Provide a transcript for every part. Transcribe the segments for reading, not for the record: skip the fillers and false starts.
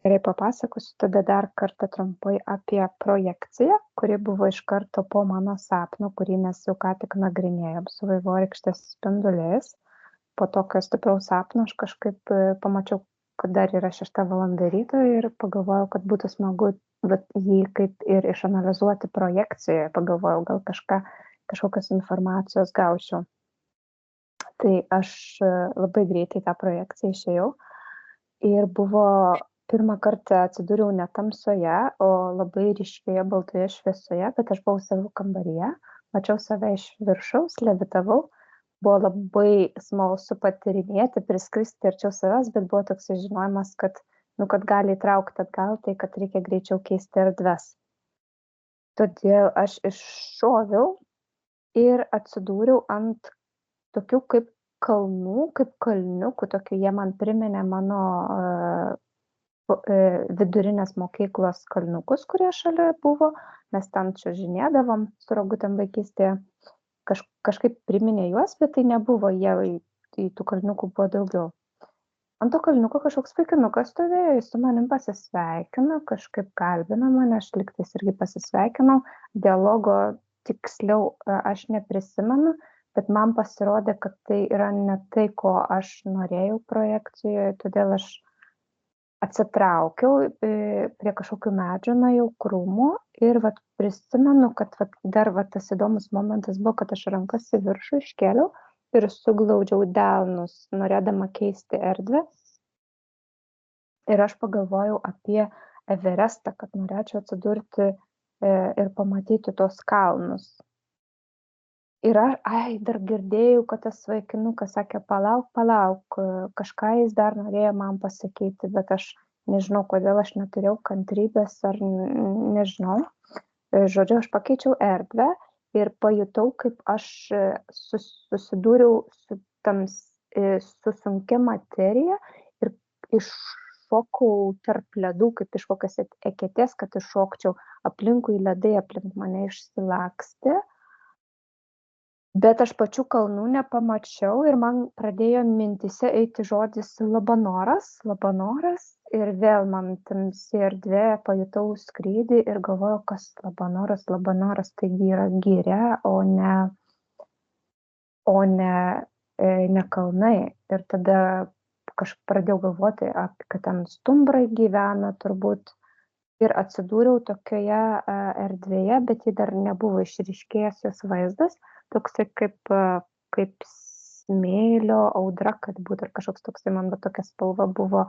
Gerai, papasakosiu tada dar kartą trumpai apie projekciją, kuri buvo iš karto po mano sapno, kurį mes jau ką tik nagrinėjom su vaivorykštės spinduliais. Po tokio stipraus sapno aš kažkaip pamačiau, kad dar yra 6 valanda ryto ir pagalvojau, kad būtų smagu jį kaip ir išanalizuoti projekcijoje. Pagalvojau, gal kažkokios informacijos gaučiau. Tai aš labai greitai tą projekciją išėjau ir buvo pirmą kartą atsidūriau ne tamsoje, o labai ryškioje baltoje šviesoje, bet aš buvau savo kambaryje, mačiau save iš viršaus, levitavau, buvo labai smalsu patyrinėti, priskristi arčiau savęs, bet buvo toks žinojimas, kad gali įtraukti atgal, tai kad reikia greičiau keisti erdves. Todėl aš iššoviau ir atsidūriau ant tokių kaip kalnų, kaip kalniukų, tokių jie man priminė mano vidurinės mokyklos kalniukus, kurie šalia buvo, mes ten čiuožinėdavom su rogutėm vaikystėje, kažkaip priminė juos, bet tai nebuvo jie, tai tų kalniukų buvo daugiau. Ant to kalniuko kažkoks vaikinukas stovėjo, jis su manim pasisveikino, kažkaip kalbino mane, aš lygtais irgi pasisveikinau, dialogo tiksliau aš neprisimenu, bet man pasirodė, kad tai yra ne tai, ko aš norėjau projekcijoje, todėl aš atsitraukiau prie kažkokių medžių, nuėjau krūmų ir prisimenu, kad dar tas įdomus momentas buvo, kad aš rankas į viršų iškėliau ir suglaudžiau delnus, norėdama keisti erdvę. Ir aš pagalvojau apie Everestą, kad norėčiau atsidurti ir pamatyti tos kalnus. Ir dar girdėjau, kad tas vaikinukas sakė, palauk, kažką jis dar norėjo man pasakyti, bet aš nežinau, kodėl aš neturėjau kantrybės ar nežinau. Žodžiu, aš pakeičiau erdvę ir pajutau, kaip aš susidūriau su sunkia materija ir iššokau tarp ledų, kaip iš kokios eketės, kad iššokčiau, aplinkui ledai aplink mane išsilakstė. Bet aš pačių kalnų nepamačiau ir man pradėjo mintyse eiti žodis labanoras ir vėl man tamsi erdvė, pajutau skrydį ir galvojau, kas labanoras, taigi yra giria, o ne kalnai. Ir tada kažkaip pradėjau galvoti, kad ten stumbrai gyvena turbūt ir atsidūriau tokioje erdvėje, bet ji dar nebuvo išryškėjęs jos vaizdas. Toksai kaip smėlio audra, kad būtų ir kažkoks toksai, man tokia spalva buvo.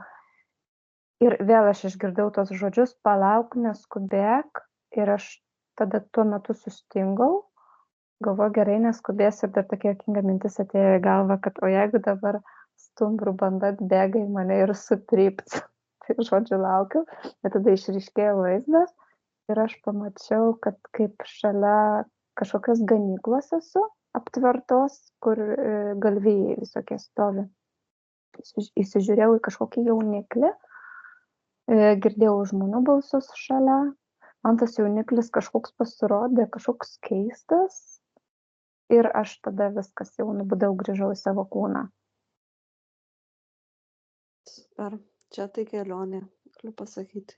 Ir vėl aš išgirdau tos žodžius, palauk, neskubėk. Ir aš tada tuo metu sustingau, galvoju, gerai, neskubės. Ir dar tokia jokinga mintis atėjo į galvą, kad o jeigu dabar stumbrų banda bėga į mane ir sutryps. Tai žodžiu laukiu, bet tada išryškėjo vaizdas ir aš pamačiau, kad kaip šalia kažkokios ganyklos esu aptvertos, kur galvijai visokie stovi. Įsižiūrėjau į kažkokį jauniklį, girdėjau žmonių balsus šalia, man tas jauniklis kažkoks pasirodė, kažkoks keistas ir aš tada viskas jau nubudau, grįžau į savo kūną. Super, čia tai kelionė, galiu pasakyti.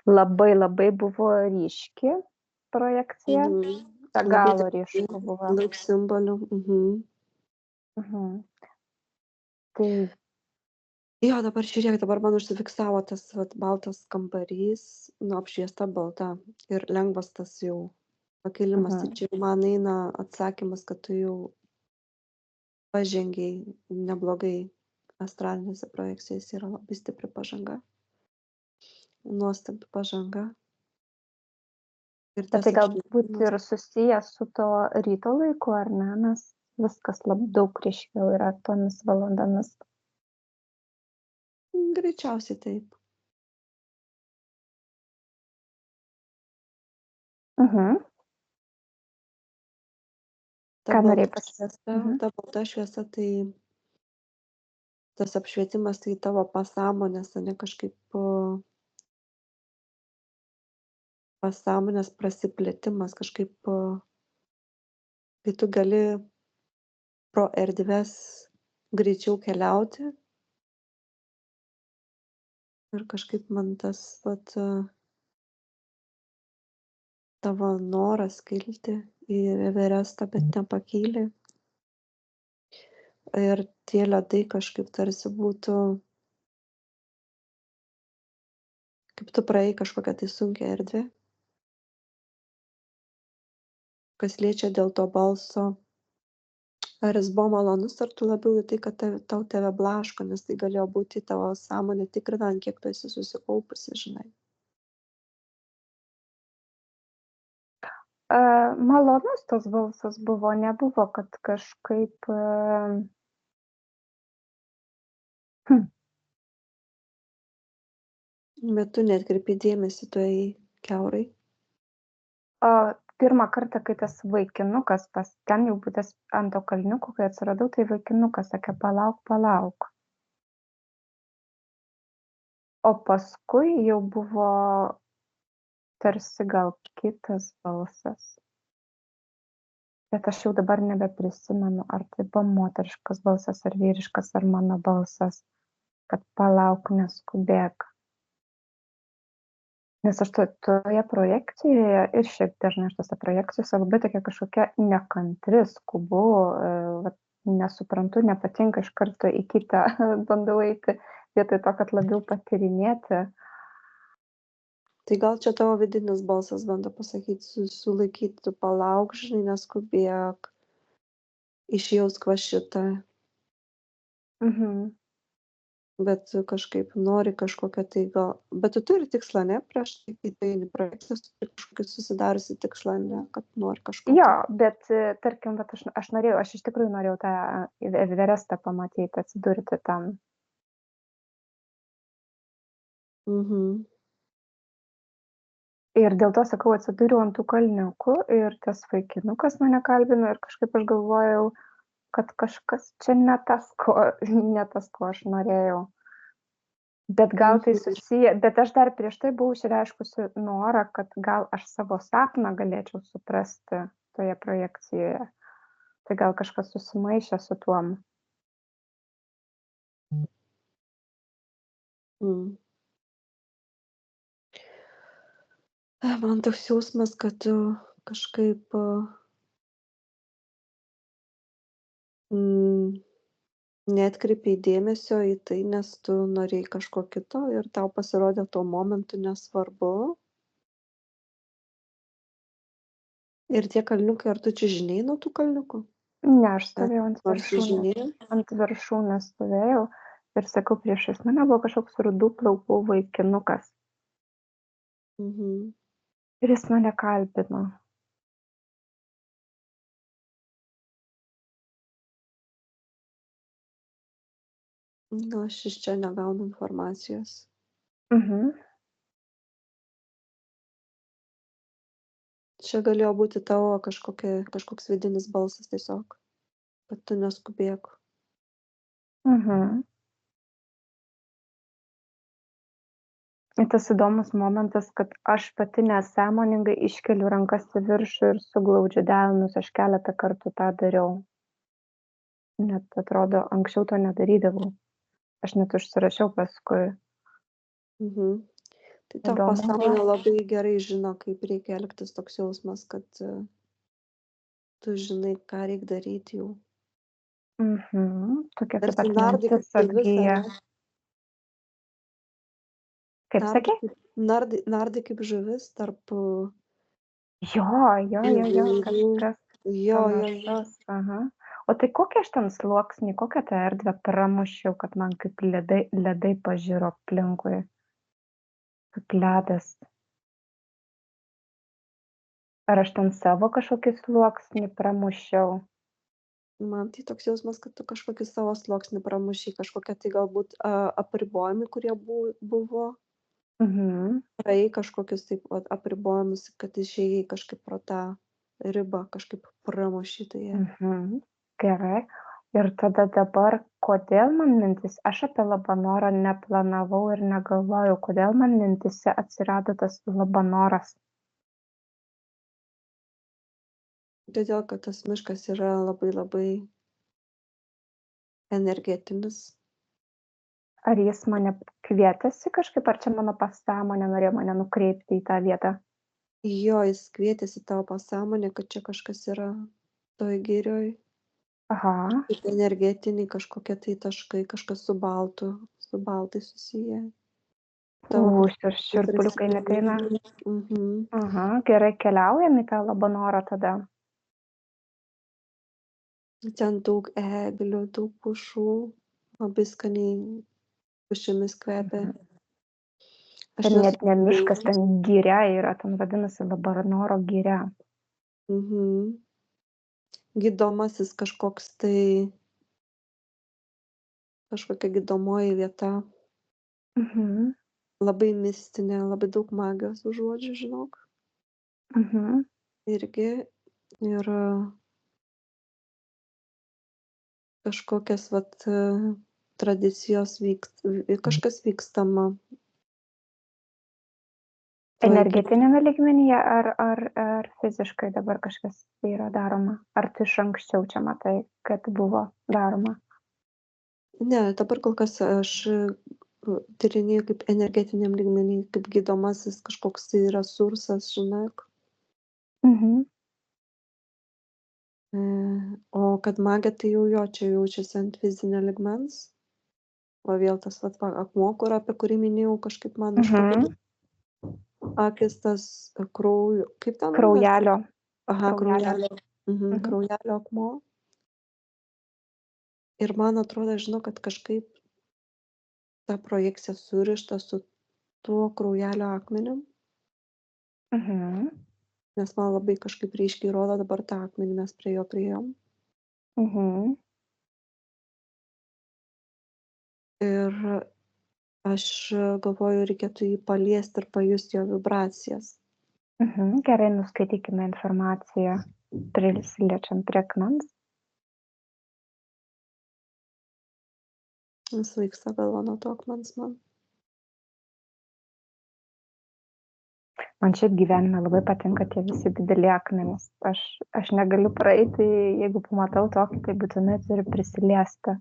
Labai buvo ryški projekcija, be galo ryšku buvo. Daug simbolių. Tai jo, dabar žiūrėk, dabar man užsifiksavo tas baltas kambarys, apšviesta balta ir lengvas tas jau pakilimas. Tai čia man eina atsakymas, kad tu jau pažengiai neblogai astralinėse projekcijose, yra labai stipri pažanga. Nuostabi pažanga. Bet tai galbūt ir susijęs su to ryto laiku, ar ne, nes viskas labai daug ryškiau yra tomis valandomis. Greičiausiai taip. Ką norėjai pasakyti? Ta balta šviesa, tai tas apšvietimas, tai tavo pasąmonės, ne kažkaip pasąmonės prasiplėtimas, kažkaip, kai tu gali pro erdves greičiau keliauti. Ir kažkaip man tas vat tavo noras kilti į Everestą, bet nepakyli. Ir tie ledai kažkaip tarsi būtų, kaip tu praėjai kažkokią tai sunkią erdvę, kas liečia dėl to balso. Ar jis buvo malonus, ar tu labiau į tai, kad tau tave blaško, nes tai galėjo būti tavo sąmonė tikrinant, kiek tu esi susikaupusi, žinai. Malonus tas balsas buvo, nebuvo, kad kažkaip Bet tu neatkreipi dėmesį, tu ėjai kiaurai. Pirmą kartą, kai tas vaikinukas ten jau būtas ant to kalniuko, kai atsiradau, tai vaikinukas sakė, palauk. O paskui jau buvo tarsi gal kitas balsas. Bet aš jau dabar nebeprisimenu, ar tai buvo moteriškas balsas, ar vyriškas, ar mano balsas, kad palauk, neskubėk. Nes aš toje projekcijoje ir šiaip dažnai aš tose projekcijose labai tokia kažkokia nekantri, skubu, nesuprantu, nepatinka iš karto į kitą bandau eiti, vietoj to, kad labiau patyrinėti. Tai gal čia tavo vidinis balsas bando pasakyti, sulaikyti, tu palauk, žinai, neskubėk, išjausk va šitą. Bet kažkaip nori kažkokią tai gal, bet tu turi tikslą, ne, prieš tai, kai tai eini projektas, tu turi kažkokį susidariusi tikslą, ne, kad nori kažko. Jo, bet tarkim, aš iš tikrųjų norėjau tą Everestą pamatyti, atsidurti tam. Ir dėl to, sakau, atsidūriau ant tų kalniukų ir tas vaikinukas mane kalbino ir kažkaip aš galvojau, kad kažkas čia ne tas, ko aš norėjau. Bet gal tai susiję, bet aš dar prieš tai buvau išreiškusi norą, kad gal aš savo sapną galėčiau suprasti toje projekcijoje. Tai gal kažkas susimaišė su tuom. Man toks jausmas, kad tu kažkaip neatkreipiai dėmesio į tai, nes tu norėjai kažko kito ir tau pasirodė tuo momentu nesvarbu. Ir tie kalniukai, ar tu čia žinai nuo tų kalniukų? Ne, aš stovėjau ant viršūnės stovėjau ir sakau, priešais mane buvo kažkoks rudų plaukų vaikinukas. Ir jis mane kalbino. Na, aš iš čia negaunu informacijos. Čia galėjo būti tavo kažkoks vidinis balsas tiesiog, kad tu neskubėk. Ir tas įdomus momentas, kad aš pati nesąmoningai iškeliu rankas į viršų ir suglaudžiu delnus, aš keletą kartų tą dariau. Net atrodo, anksčiau to nedarydavau. Aš net užsirašiau paskui. Tai tavo pasąmonė labai gerai žino, kaip reikia elgtis, toks jausmas, kad tu žinai, ką reikia daryti jau. Tokia kaip atmintis atgyja. Kaip sakė? Nardai kaip žuvis tarp... Jo, kažkas panašaus. O tai kokią aš ten sluoksnį, kokią tą erdvę pramušiau, kad man kaip ledai pažiro aplinkui, kaip ledas. Ar aš ten savo kažkokį sluoksnį pramušiau? Man tai toks jausmas, kad tu kažkokį savo sluoksnį pramušiai, kažkokie tai galbūt apribojimai, kurie buvo. Praėjai kažkokius taip apribojimus, kad išėjai kažkaip pro tą ribą, kažkaip pramušytoje. Gerai. Ir tada dabar, kodėl man mintis, aš apie Labanorą neplanavau ir negalvojau, kodėl man mintise atsirado tas Labanoras. Todėl, kad tas miškas yra labai labai energetinis. Ar jis mane kvietėsi kažkaip, ar čia mano pasąmonė norėjo mane nukreipti į tą vietą? Jo, jis kvietėsi tavo pasąmonę, kad čia kažkas yra toj girioj. Aha. Kaip energetiniai kažkokie tai taškai, kažkas su baltai susiję. Tavo Šiurpuliukai neateina. Mhm. Aha, gerai, keliaujam į tą Labanorą tada. Ten daug eglių, daug pušų, labai skaniai pušimis kvepia. Ten net ne miškas, ten giria yra, ten vadinasi Labanoro giria. Mhm. Gydomasis kažkoks tai, kažkokia gydomoji vieta. Mhm. Labai mistinė, labai daug magijos užuodžiu, žinok. Mhm. Irgi. Ir kažkokias tradicijos kažkas vykstama. Energetinėme lygmenyje ar fiziškai dabar kažkas yra daroma? Ar tu iš anksčiau čia matai, kad buvo daroma? Ne, dabar kol kas aš tyrinėju kaip energetiniam lygmenį, kaip gydomasis kažkoks tai resursas, žinok. Mhm. O kad magija, tai jau jo, čia jaučiasi ant fizinio lygmens. O vėl tas akmuo, apie kurį minėjau, kažkaip man akis tas kraujo, kaip ten? Kraujelio. Aha, kraujelio. kraujelio akmuo. Ir man atrodo, žinau, kad kažkaip ta projekcija surišta su tuo kraujelio akmeniu, Mhm. nes man labai kažkaip ryškiai rodo dabar tą akmenį, mes prie jo priėjom. Mhm. Ir aš galvoju, reikėtų jį paliesti ir pajusti jo vibracijas. Mhm. Gerai, nuskaitykime informaciją, prisiliečiant prie akmens. Vis vaiksta galva nuo to akmens man. Man šiaip gyvenime labai patinka tie visi dideli akmenys. Aš negaliu praeiti, jeigu pamatau tokį, tai būtinai turiu prisiliesti.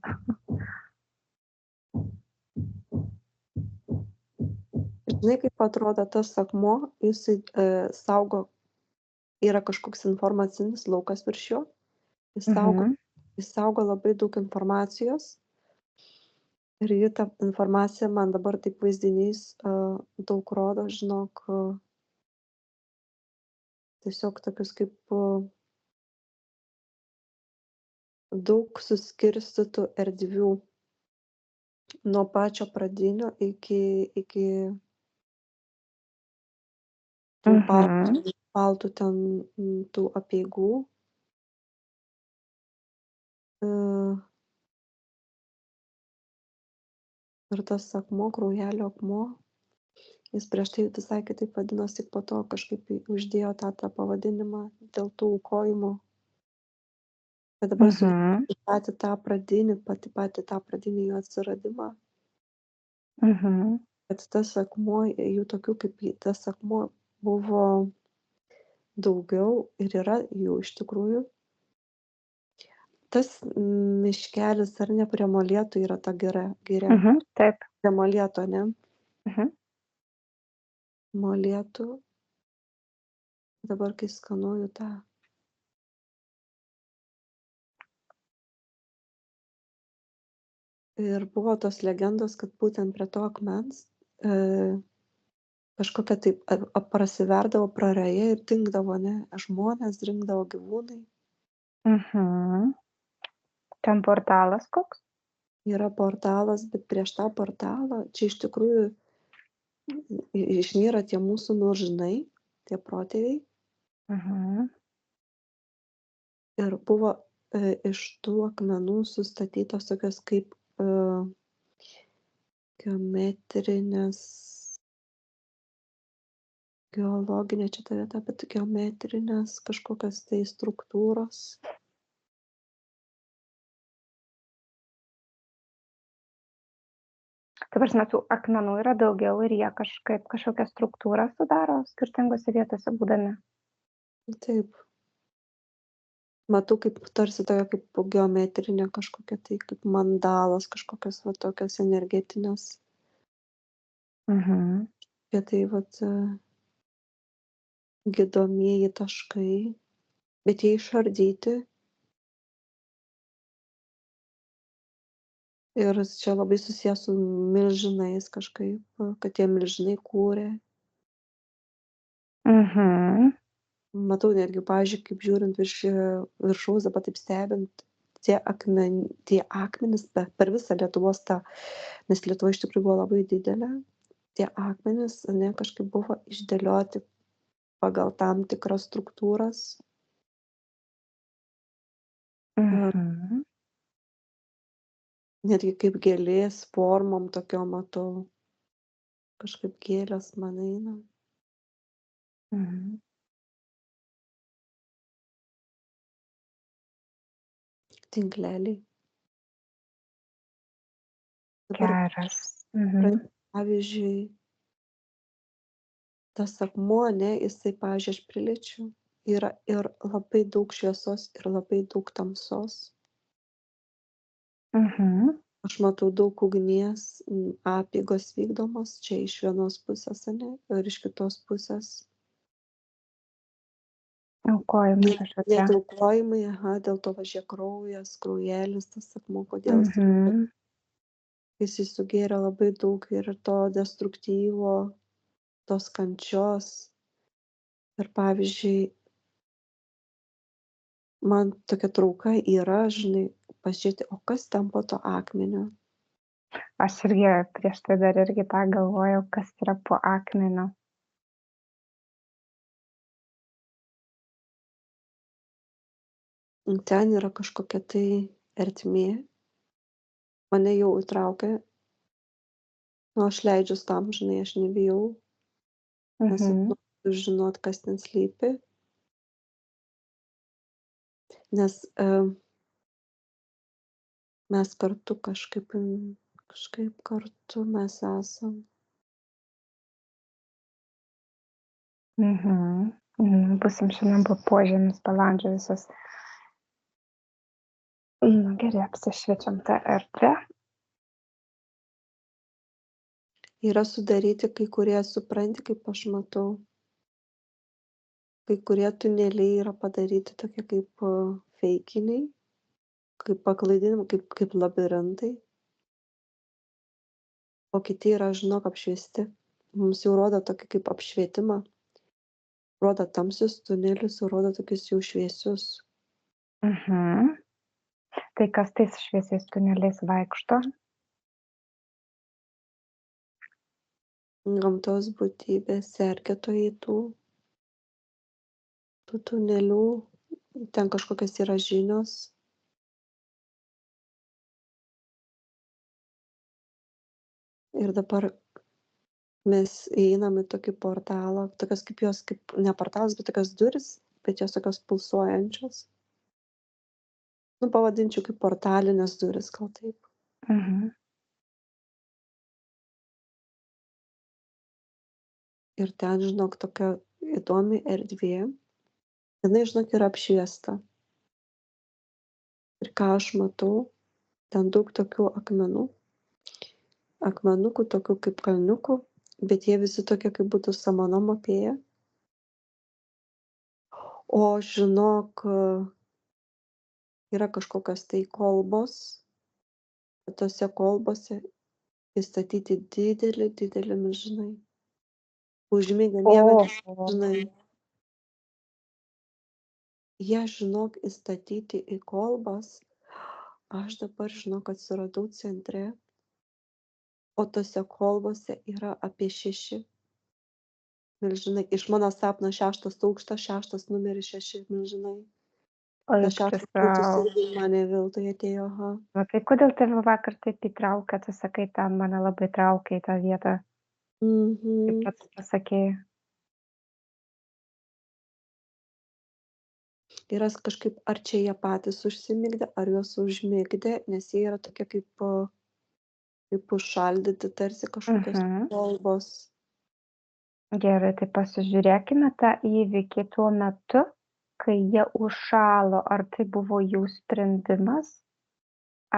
Žinai, kaip atrodo tas akmuo, jisai saugo, yra kažkoks informacinis laukas virš jo, jis saugo labai daug informacijos. Ir ji tą informaciją man dabar taip vaizdiniais daug rodo, žinok, tiesiog tokius kaip daug suskirstytų erdvių nuo pačio pradinio iki tų baltų ten tų apeigų. Ir tas akmuo, kraujelio akmuo, jis prieš tai visai kitaip vadinosi, tik po to kažkaip uždėjo tą pavadinimą dėl tų aukojimų. Bet dabar su patį tą pradinį jo atsiradimą. Bet tas akmuo, jų tokių kaip tas akmuo buvo daugiau ir yra jų iš tikrųjų. Tas miškelis ar ne prie Molėtų yra ta giria. Taip. Prie Molėto, ne? Molėtų. Dabar kai skanuoju tą. Ir buvo tos legendos, kad būtent prie to akmens kažkokia taip prasiverdavo praraja ir dingdavo, ne? Žmonės, dingdavo gyvūnai. Ten portalas koks? Yra portalas, bet prieš tą portalą čia iš tikrųjų išnyra tie mūsų milžinai, tie protėviai. Ir buvo iš tų akmenų sustatytos tokios kaip geologinė čia ta vieta, bet geometrinės kažkokios tai struktūros. Ta prasme, tų akmenų yra daugiau ir jie kažkokią struktūrą sudaro skirtingose vietose būdami. Taip. Matau kaip tarsi tokia kaip geometrinė kažkokia tai, kaip mandalos, kažkokios va tokios energetinės. Mhm. Apie tai vat gydomieji taškai, bet jie išardyti. Ir čia labai susijęs su milžinais kažkaip, kad tie milžinai kūrė. Mhm. Matau netgi, pavyzdžiui, kaip žiūrint viršaus, dabar taip stebint, tie akmenys per visą Lietuvos tą, nes Lietuva iš tikrųjų buvo labai didelė, tie akmenys, ne, kažkaip buvo išdėlioti pagal tam tikras struktūras. Mhm. Netgi kaip gėlės formom tokiom matau, kažkaip gėlės man eina. Mhm. Tinkleliai. Dabar Geras. Mhm. pavyzdžiui, tas akmuo, ne, jisai, pavyzdžiui, aš priliečiu, yra ir labai daug šviesos, ir labai daug tamsos. Mhm. Aš matau daug ugnies, apeigos vykdomos čia iš vienos pusės, ane, ir iš kitos pusės. Aukojimai kažkokie. Net aukojimai, aha, dėl to važiuoja kraujas, kraujelis, tas akmuo, kodėl Mhm. jisai sugėrė labai daug ir to destruktyvo, tos kančios. Ir pavyzdžiui, man tokia trauka yra, žinai, pažiūrėti, o kas ten po to akmeniu. Aš irgi prieš tai dar irgi tą galvojau, kas yra po akmeniu. Ten yra kažkokia tai ertmė, mane jau įtraukia, nu aš leidžiuos tam, žinai, aš nebijau, nes aš Mhm. noriu žinot, kas ten slypi. Nes mes kartu kažkaip kartu mes esam. Mhm. Mhm. Būsim šiandien po požemius balandžio visas. Gerai, apsišviečiam tą erdvę. Yra sudaryti kai kurie, supranti, kaip aš matau, kai kurie tuneliai yra padaryti tokie kaip feikiniai, kaip paklaidinimai, kaip labirintai. O kiti yra, žinok, apšviesti. Mums jau rodo tokį kaip apšvietimą. Rodo tamsius tunelius, rodo tokius jau šviesius. Mhm. Tai kas tais šviesiais tuneliais vaikšto? Gamtos būtybės, sergėtojai tų tunelių, ten kažkokios yra žinios. Ir dabar mes įeinam į tokį portalą, tokios kaip jos, kaip ne portalas, bet tokios durys, bet jos tokios pulsuojančios. Nu, pavadinčiau kaip portalinės durys, gal taip. Mhm. Ir ten, žinok, tokia įdomi erdvė. Jinai, žinok, yra apšviesta. Ir ką aš matau, ten daug tokių akmenukų, tokių kaip kalniukų, bet jie visi tokie, kaip būtų samanom apėję. O žinok, yra kažkokios tai kolbos, tose kolbose įstatyti dideli milžinai. Užmigę miega, žinai. Jie, žinok, įstatyti į kolbas. Aš dabar, žinok, atsiradau centre, o tose kolbose yra apie 6 milžinai. Iš mano sapno 6 aukštas, 6 numeris 6 milžinai. Tas Eik tu 6 būtų sau. irgi mane viltui atėjo, aha. Va tai kodėl tave vakar taip įtraukė, tu sakai, ten mane labai traukia į tą vietą, kaip pats pasakei. Yra kažkaip, ar čia jie patys užsimigdė, ar juos užmigdė, nes jie yra tokie kaip užšaldyti, tarsi kažkokios Mhm. kolbos. Gerai, tai pasižiūrėkime tą įvykį tuo metu, kai jie užšalo, ar tai buvo jų sprendimas,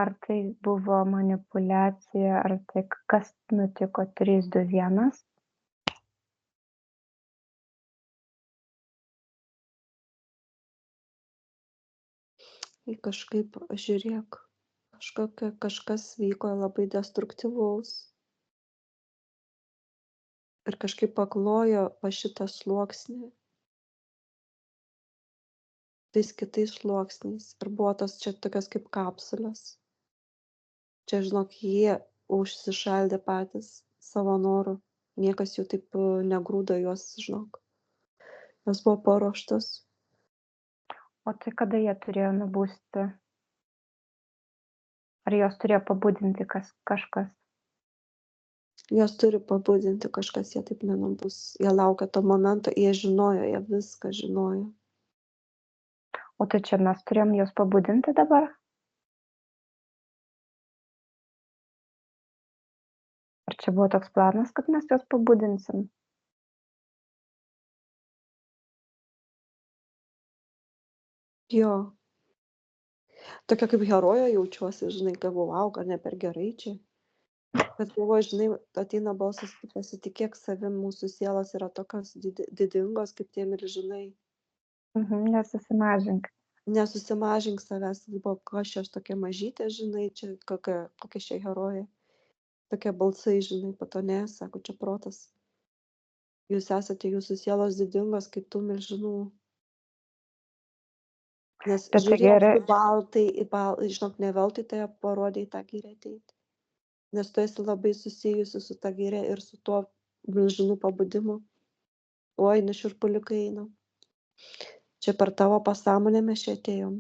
ar tai buvo manipuliacija, ar tai kas nutiko 3, 2, 1? Tai kažkaip, žiūrėk, kažkas vyko labai destruktyvaus ir kažkaip paklojo va šitą sluoksnį tais kitais sluoksniais ir buvo tos čia tokios kaip kapsulės. Čia, žinok, jie užsišaldė patys savo noru. Niekas jų taip negrūdo juos, žinok. Jos buvo paruoštos. O tai kada jie turėjo nubusti? Ar jos turėjo pabudinti kažkas? Jos turi pabudinti kažkas, jie taip nenubus. Jie laukia to momento, jie žinojo, jie viską žinojo. O tai čia mes turėjom jos pabudinti dabar? Ar čia buvo toks planas, kad mes jos pabudinsim? Jo. Tokia kaip herojė jaučiuosi, žinai, galvoju, wow, gal ne per gerai čia. Bet galvoju, žinai, ateina balsas, tu pasitikėk savim, mūsų sielos yra tokios didingos, kaip tie milžinai. Nesusimažink. Nesusimažink savęs, galvoju, kas čia aš tokia mažytė, žinai, čia kokia čia herojė. Tokie balsai, žinai, po to ne, sako, čia protas. Jūs esate, jūsų sielos didingos, kaip tų milžinų. Nes Bet tai žiūrėk, gerai. žinok, ne veltui tai parodė į tą gyrę ateiti. Nes tu esi labai susijusi su ta gyrė ir su tuo milžinų pabudimu. Oi, šiurpuliukai eina. Čia per tavo pasąmonę mes čia atėjom.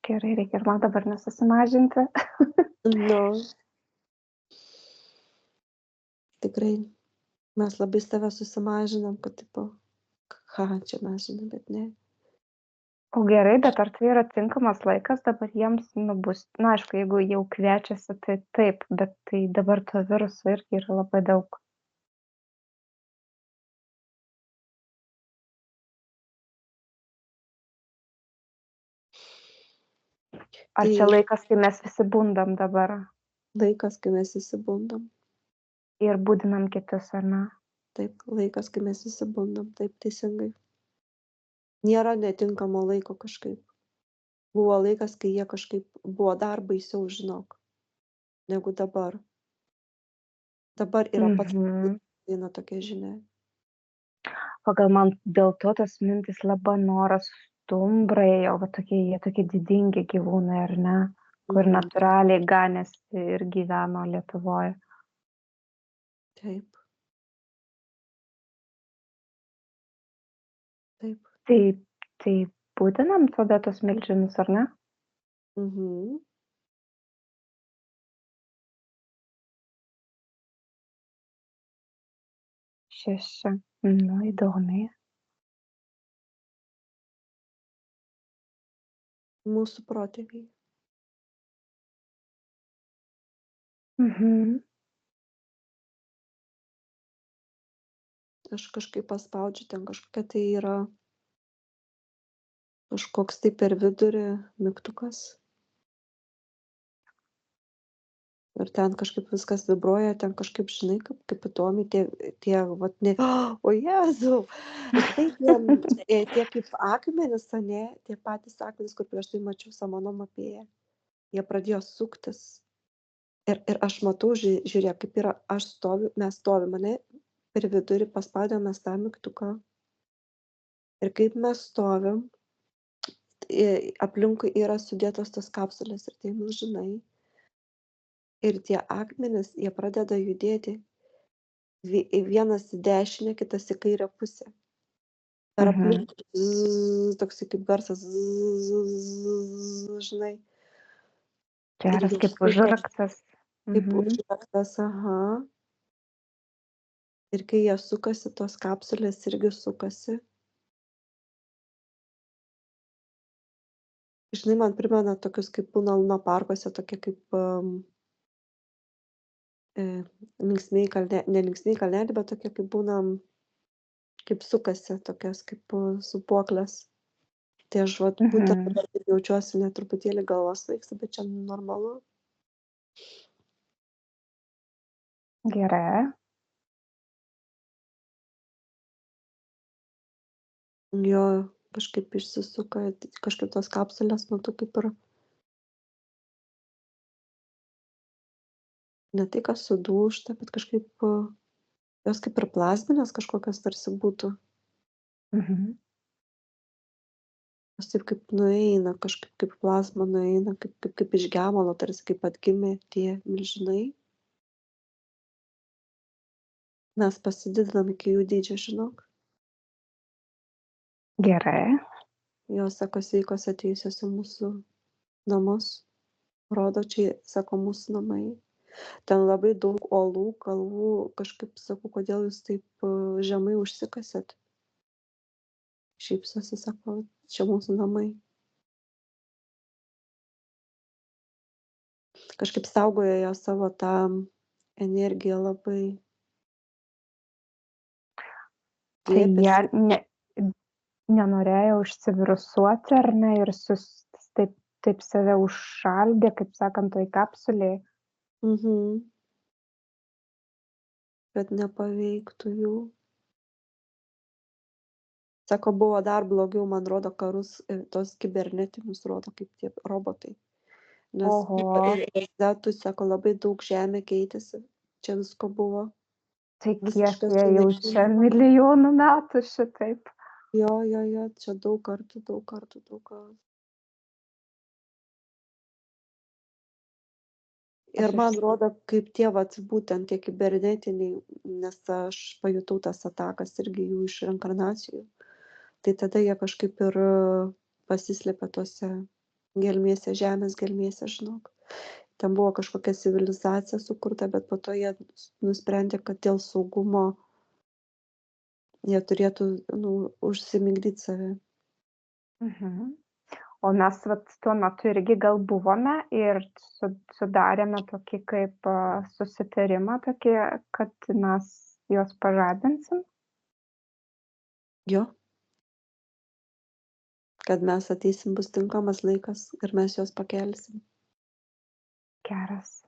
Gerai, reikia ir man dabar nesusimažinti. Nu. Tikrai. Mes labai save susimažinam, kad tipo, ką čia mes žinom, bet ne. O gerai, bet ar tai yra tinkamas laikas dabar jiems nubusti? Na, aišku, jeigu jau kviečiasi, tai taip, bet tai dabar to viruso irgi yra labai daug. Ar čia Tai laikas, kai mes visi bundam dabar laikas, kai mes įsibundam. ir budinam kitus, ar ne? Taip, laikas, kai mes įsibundam. Taip, teisingai. Nėra netinkamo laiko kažkaip. Buvo laikas, kai jie kažkaip buvo dar baisiau, žinok, negu dabar. Dabar yra pats eina tokia žinia. Pagal man dėl to tas mintis Labanoras, stumbrai, o va jie tokie didingi gyvūnai, ar ne, kur natūraliai ganėsi ir gyveno Lietuvoje. Taip. Taip. Tai būtinam tada tos milžinus, ar ne? 6. Nu, įdomiai. Mūsų protėviai. Aš kažkaip paspaudžiu, ten kažkokia tai yra kažkoks tai per vidurį mygtukas. Ir ten kažkaip viskas vibruoja, ten kažkaip, žinai, kaip įdomiai tie, vat, ne, o Jėzau, tai tie kaip akmenys, ne, tie patys akmenys, kur prieš tai mačiau samonomapėje, jie pradėjo suktis. Ir aš matau, žiūrėk, kaip yra, mes stovim, ne, per vidurį paspaudėm mes tą mygtuką. Ir kaip mes stovim, aplinkui yra sudėtos tos kapsulės ir tai milžinai. Ir tie akmenys, jie pradeda judėti. Vienas į dešinę, kitas į kairę pusę. Per aplinkui toksai kaip garsas, žinai. Geras kaip užraktas. Kaip užraktas, aha. Ir kai jie sukasi, tos kapsulės irgi sukasi. Žinai, man primena tokius kaip būna Luna parkuose, tokie kaip linksmieji kalneliai, ne linksmieji kalneliai, bet tokie kaip būna kaip sukasi tokios kaip sūpuoklės. Tai aš vat būtent Mhm. dabar taip jaučiuosi, net truputėlį galva svaigsta, bet čia normalu. Gerai. Jo, kažkaip išsisuka, kažkaip tos kapsulės matau kaip ir ne tai, kas sudūžta, bet kažkaip jos kaip ir plazminės kažkokios tarsi būtų. Mhm. Jos taip kaip nueina, kažkaip kaip plazma nueina, kaip iš gemalo, tarsi kaip atgimė tie milžinai. Mes pasididinam iki jų dydžio, žinok. Gerai. Jos, sako, sveikos atėjusios į mūsų namus. Rodo, čia, sako, mūsų namai. Ten labai daug uolų, kalvų, kažkaip sakau, kodėl jūs taip žemai užsikasėt. Šypsosi, sako, čia mūsų namai. Kažkaip saugojo jo savo tą energiją labai. Tai jie Slėpėsi. nenorėjo užsivirusuoti, ar ne, ir taip save užšaldė, kaip sakant, toj kapsulėj. Mhm. Kad nepaveiktų jų. Sako, buvo dar blogiau, man rodo, karus, tos kibernetinius rodo, kaip tie robotai. Nes Oho. ir Zetų, sako, labai daug žemė keitėsi. Čia visko buvo. Tai kiek Visiškas jie jau čia sunaikinimas. milijonų metų šitaip. Jo, čia daug kartų. Ir Aš man rodo, kaip tie vat būtent tie kibernetiniai, nes aš pajutau tas atakas irgi jų iš reinkarnacijų. Tai tada jie kažkaip ir pasislėpė tose gelmėse, žemės gelmėse, žinok. Ten buvo kažkokia civilizacija sukurta, bet po to jie nusprendė, kad dėl saugumo jie turėtų užsimigdyt save. Mhm. O mes vat tuo metu irgi gal buvome ir sudarėme tokį kaip susitarimą tokį, kad mes juos pažadinsim. Jo. Kad mes ateisim, bus tinkamas laikas ir mes juos pakelsim. Geras.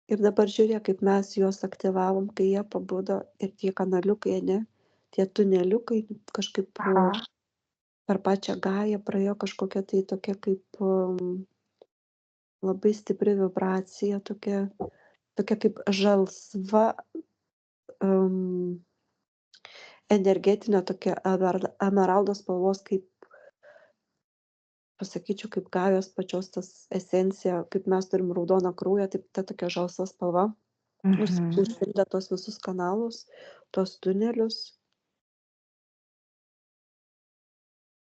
Ir dabar žiūrėk, kaip mes juos aktyvavom, kai jie pabudo ir tie kanaliukai, ne, tie tuneliukai kažkaip Aha. per pačią Gają praėjo kažkokia tai tokia kaip labai stipri vibracija, tokia kaip žalsva energetinė, tokia emeraldo spalvos, kaip pasakyčiau, kaip Gajos pačios tas esencija, kaip mes turim raudoną kraują, taip ta tokia žalsva spalva. Užpildė tos visus kanalus, tos tunelius.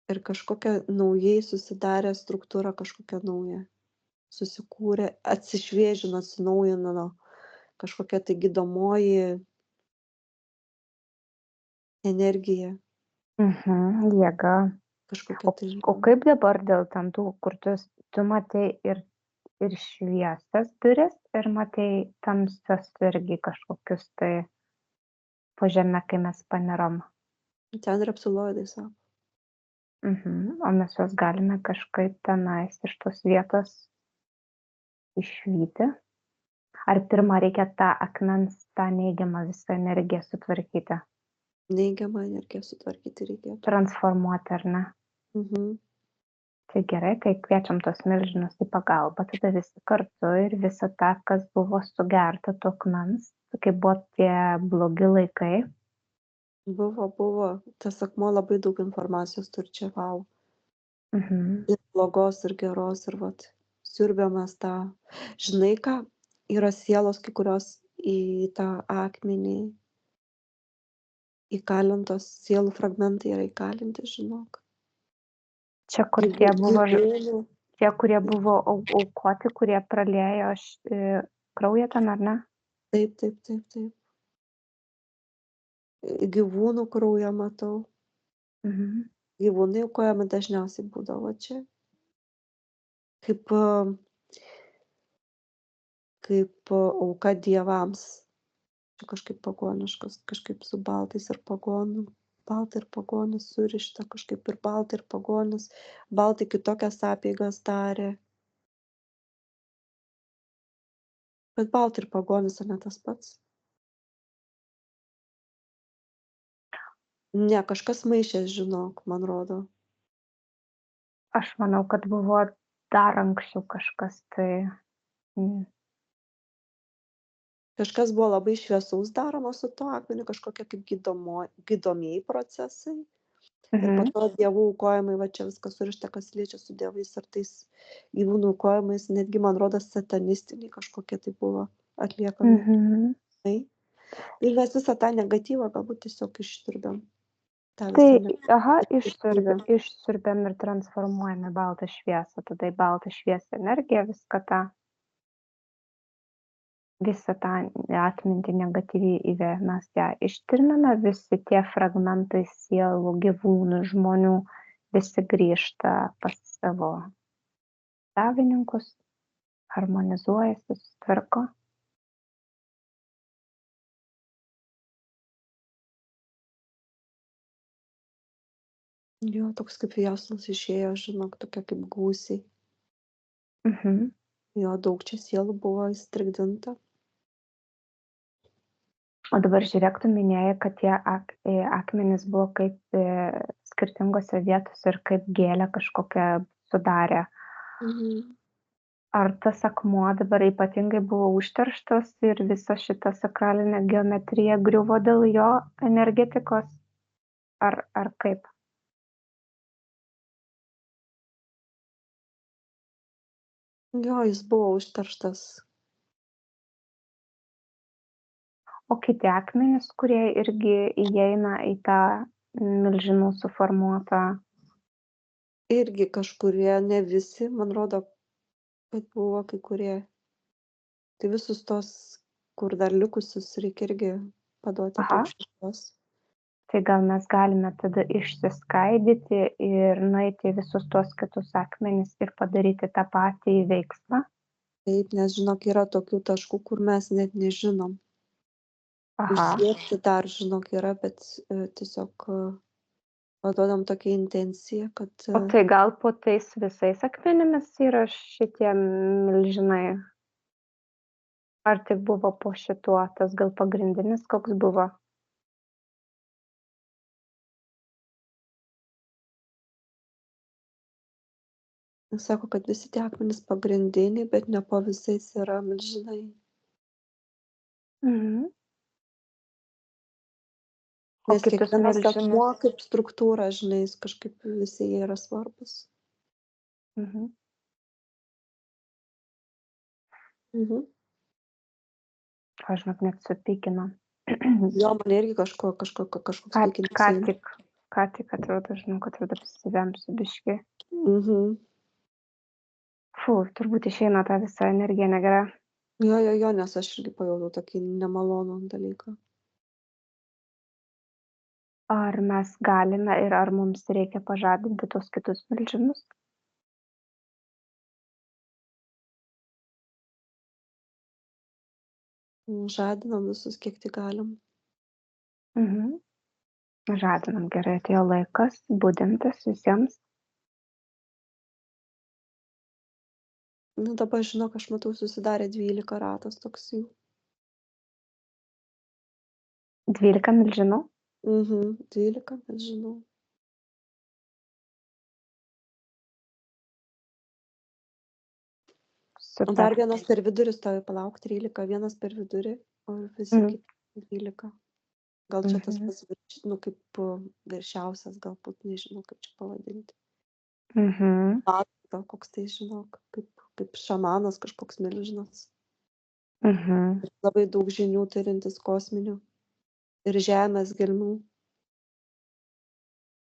Ir kažkokia naujai susidarė struktūra, kažkokia nauja. Susikūrė, atsišviežino, atsinaujino kažkokia tai gydomoji energija. Jėga. Kažkokia tai. O kaip dabar dėl ten tų, kur tu matei ir šviesias duris ir matei tamsias irgi kažkokius tai po žemę, kai mes panirom. Ten reptiloidai, sako. O mes juos galime kažkaip tenais iš tos vietos išvyti. Ar pirmą reikia tą akmens, tą neigiamą visą energiją sutvarkyti? Neigiamą energiją sutvarkyti reikėtų. Transformuoti, ar ne? Tai gerai, kai kviečiam tos milžinus į pagalbą, tada visi kartu ir visą tą, kas buvo sugerta to akmens, kai buvo tie blogi laikai. Buvo. Tas akmuo labai daug informacijos turi čia, vau. Ir blogos, ir geros, ir vat, siurbiamas tą. Žinai ką, yra sielos, kai kurios į tą akmenį įkalintos, sielų fragmentai yra įkalinti, žinok. Čia kur tie, kurie buvo aukoti, kurie praliejo kraują ten, ar ne? Taip. Gyvūnų kraują matau. Gyvūnai aukojami dažniausiai būdavo čia. Kaip auka dievams. Čia kažkaip pagoniškas, kažkaip su baltais ir pagoniu. Baltai ir pagonis surišta, kažkaip ir baltai ir pagonis. Baltai kitokias apeigas darė. Bet baltai ir pagonis, ar ne tas pats? Ne, kažkas maišės, žinok, man rodo. Aš manau, kad buvo dar anksčiau kažkas tai. mm, Kažkas buvo labai šviesaus daroma su tuo akmeniu, kažkokie kaip gydomieji procesai. Ir po Mhm, to dievų aukojimai, va čia viskas surišta, kas liečia su dievais ir tais gyvūnų aukojimais, netgi, man rodos, satanistiniai kažkokie tai buvo atliekami. mhm. Tai. Ir mes visą tą negatyvą galbūt tiesiog išsiurbėm. tą Tai, visą aha, negatyvą. išsiurbiam ir transformuojam į baltą šviesą, tada į baltą šviesą energiją visą tą atmintį negatyviai mes ją ištriname, visi tie fragmentai sielų, gyvūnų, žmonių, visi grįžta pas savo savininkus, harmonizuojasi, susitvarko. Jo, toks kaip jausmas išėjo, žinok, tokia kaip gūsiai. Mhm. Jo, daug čia sielų buvo įstrigdinta. O dabar žiūrėk, tu minėjai, kad tie akmenys buvo kaip skirtingose vietose ir kaip gėlę kažkokią sudarė. Mhm. Ar tas akmuo dabar ypatingai buvo užterštas ir visa šita sakralinė geometrija griuvo dėl jo energetikos? Ar kaip? Jo, jis buvo užterštas. O kiti akmenys, kurie irgi įeina į tą milžinų suformuotą. Irgi kažkurie, ne visi, man rodo, kad buvo kai kurie. Tai visus tos, kur dar likusius, reikia irgi paduoti Aha. daug šviesos. Tai gal mes galime tada išsiskaidyti ir nueiti į visus tuos kitus akmenis ir padaryti tą patį veiksmą? Taip, nes žinok, yra tokių taškų, kur mes net nežinom. Aha. Užsiekti dar, žinok, yra, bet tiesiog paduodam tokią intenciją, kad O tai gal po tais visais akmenimis yra šitie milžinai? Ar tik buvo po šituo, tas gal pagrindinis koks buvo? sako, kad visi tie akmenys pagrindiniai, bet ne po visais yra milžinai. Mhm. O Nes kitus kiekvienas akmuo milžinus? kaip struktūra, žinai, jis kažkaip visi jie yra svarbus. Mhm. Mhm. Aš žinok, net supykino. Jo, man irgi kažkoks Ką pykintis. tik atrodo, žinau, kad tada pasivemsiu biškį. Mhm. Turbūt išeina ta visa energija negera. Jo, nes aš irgi pajutau tokį nemalonų dalyką. Ar mes galime ir ar mums reikia pažadinti tos kitus milžinus? Žadinam visus, kiek tik galim. Mhm. Žadinam, gerai, atėjo laikas budintis visiems. Nu, dabar, žinok, aš matau, susidarė 12 ratas toks jų. 12 milžinų. 12, bet žinau. O dar Super. vienas per vidurį stovi, palauk, 13, vienas per vidurį, o visi Mhm. kiti 12. Gal čia tas Mhm. pats, kaip viršiausias, galbūt, nežinau, kaip čia pavadinti. Mhm. Gal koks tai, žinok, kaip šamanas kažkoks milžinas. Mhm. Labai daug žinių turintis kosminių ir žemės gelmių.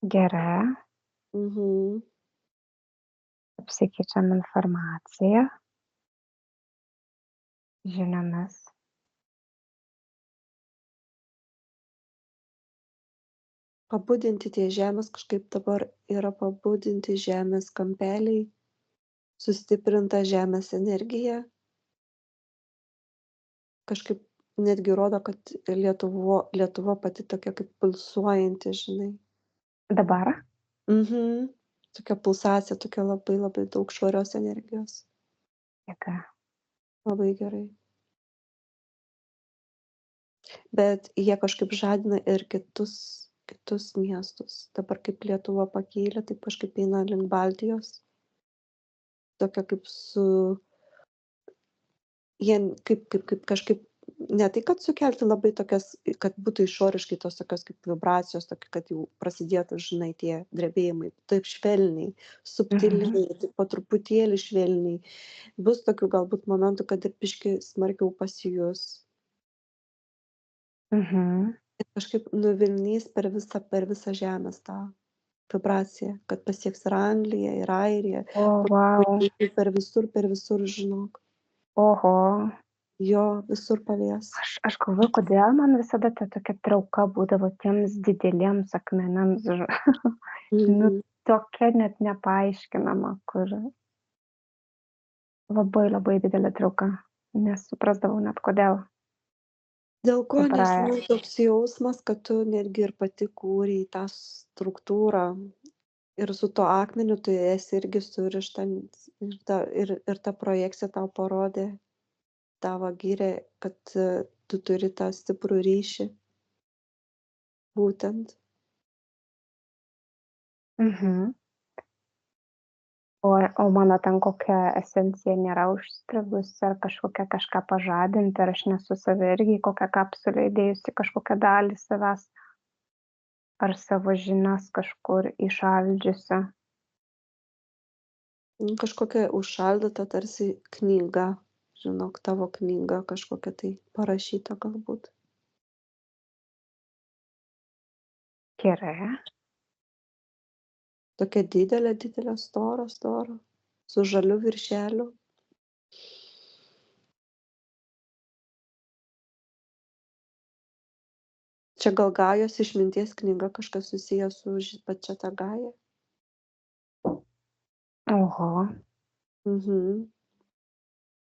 Gerai. Mhm. Apsikeičiam informaciją, žiniomis. Pabudinti tie žemės kažkaip dabar yra pabudinti žemės kampeliai, sustiprinta žemės energija. Kažkaip netgi rodo, kad Lietuva pati tokia kaip pulsuojanti, žinai. Dabar? Tokia pulsacija, tokia labai labai daug švarios energijos. Jėga. Labai gerai. Bet jie kažkaip žadina ir kitus miestus. Dabar kaip Lietuva pakėlė, taip kažkaip eina link Baltijos. Tokia kaip jie kaip kažkaip, ne tai, kad sukelti labai tokias, kad būtų išoriškai tos tokios kaip vibracijos, tokia, kad jau prasidėtų, žinai, tie drebėjimai, taip švelniai, subtiliai, taip po truputėlį švelniai. Bus tokių galbūt momentų, kad ir biškį smarkiau pasijus. Ir kažkaip nuvilnys per visą žemės tą vibraciją, kad pasieks ir Angliją, ir Airiją, O, vau. per visur, žinok. Oho. Jo, visur palies. Aš galvoju, kodėl man visada ta tokia trauka būdavo tiems dideliems akmenams. Nu, tokia net nepaaiškinama, kur labai labai didelė trauka. Nesuprasdavau net kodėl. Dėl ko, Dabar nežinau, toks jausmas, kad tu netgi ir pati kūrei tą struktūrą. Ir su tuo akmeniu tu esi irgi surišta ir ta projekcija tau parodė, tavo gyrė, kad tu turi tą stiprų ryšį. Būtent. O mano ten kokia esencija nėra užstrigusi, ar kažką pažadinti, ar aš nesu save irgi kokią kapsulę įdėjusi kažkokią dalį savęs, ar savo žinias kažkur įšaldžiusi. Kažkokia užšaldyta tarsi knyga, žinok, tavo knyga kažkokia tai parašyta galbūt. Gerai. Tokia didelė, stora, su žaliu viršeliu. Čia gal Gajos išminties knyga kažkas susijęs su pačia ta Gaja. Oho.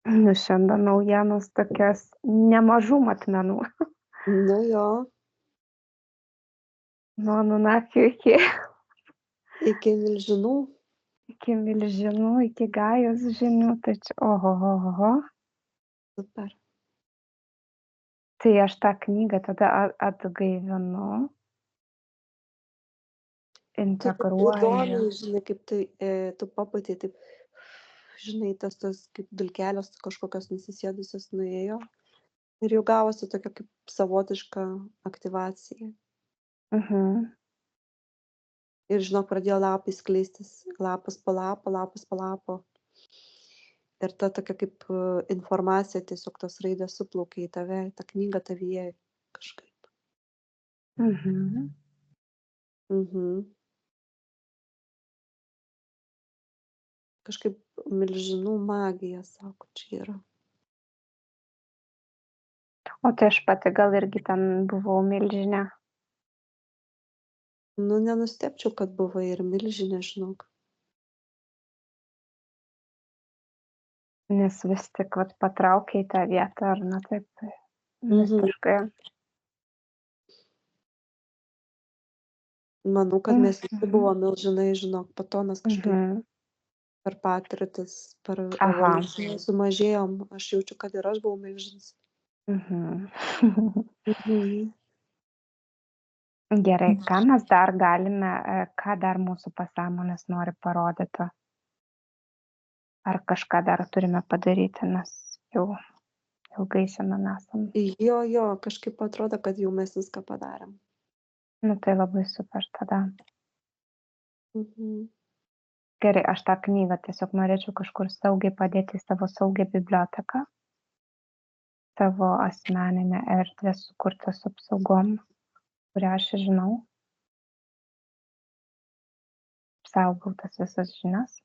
Nu, šiandien naujienos tokias nemažų matmenų. Nu jo. Nuo Anunakių Iki milžinų. Iki Gajos žinių, tai čia oho. Super. Tai aš tą knygą tada atgaivinu, integruoju. Įdomiai, žinai, kaip tu papatė, taip, žinai, tas kaip dulkelės kažkokios nusisėdusios nuėjo ir jau gavosi tokia kaip savotiška aktyvacija. Ir, žinok, pradėjo lapai skleistis, lapas po lapo. Ir ta tokia kaip informacija, tiesiog tos raidės suplaukė į tave, tą knygą tavyje kažkaip. Kažkaip milžinų magija, sako, čia yra. O tai aš pati gal irgi ten buvau milžinė. Nu, nenustepčiau, kad buvai ir milžinė, žinok. Nes vis tik patraukė į tą vietą, ar ne taip mistiškai. Manau, kad mes visi buvome milžinai, žinok, po to mes kažkaip per patirtis, per evoliuciją sumažėjom. Aš jaučiu, kad ir aš buvau milžinas. Gerai, ką mes dar galime, ką dar mūsų pasąmonės nori parodyti? Ar kažką dar turime padaryti, nes jau ilgai šiandien esam. Jo, kažkaip atrodo, kad jau mes viską padarėm. Nu, tai labai super tada. Gerai, aš tą knygą tiesiog norėčiau kažkur saugiai padėti į savo saugią biblioteką, savo asmeninę erdvę sukurtą su apsaugom, kurią aš žinau. Saugau tas visas žinias.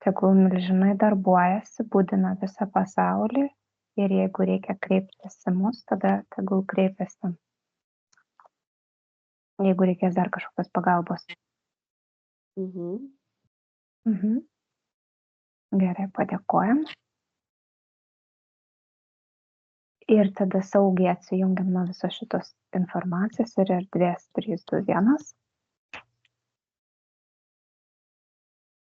Tegul milžinai darbuojasi, budina visą pasaulį ir jeigu reikia kreiptis į mus, tada tegul kreipiasi. Jeigu reikės dar kažkokios pagalbos. Gerai, padėkojam. Ir tada saugiai atsijungiam nuo visos šitos informacijos ir erdvės 3, 2, 1.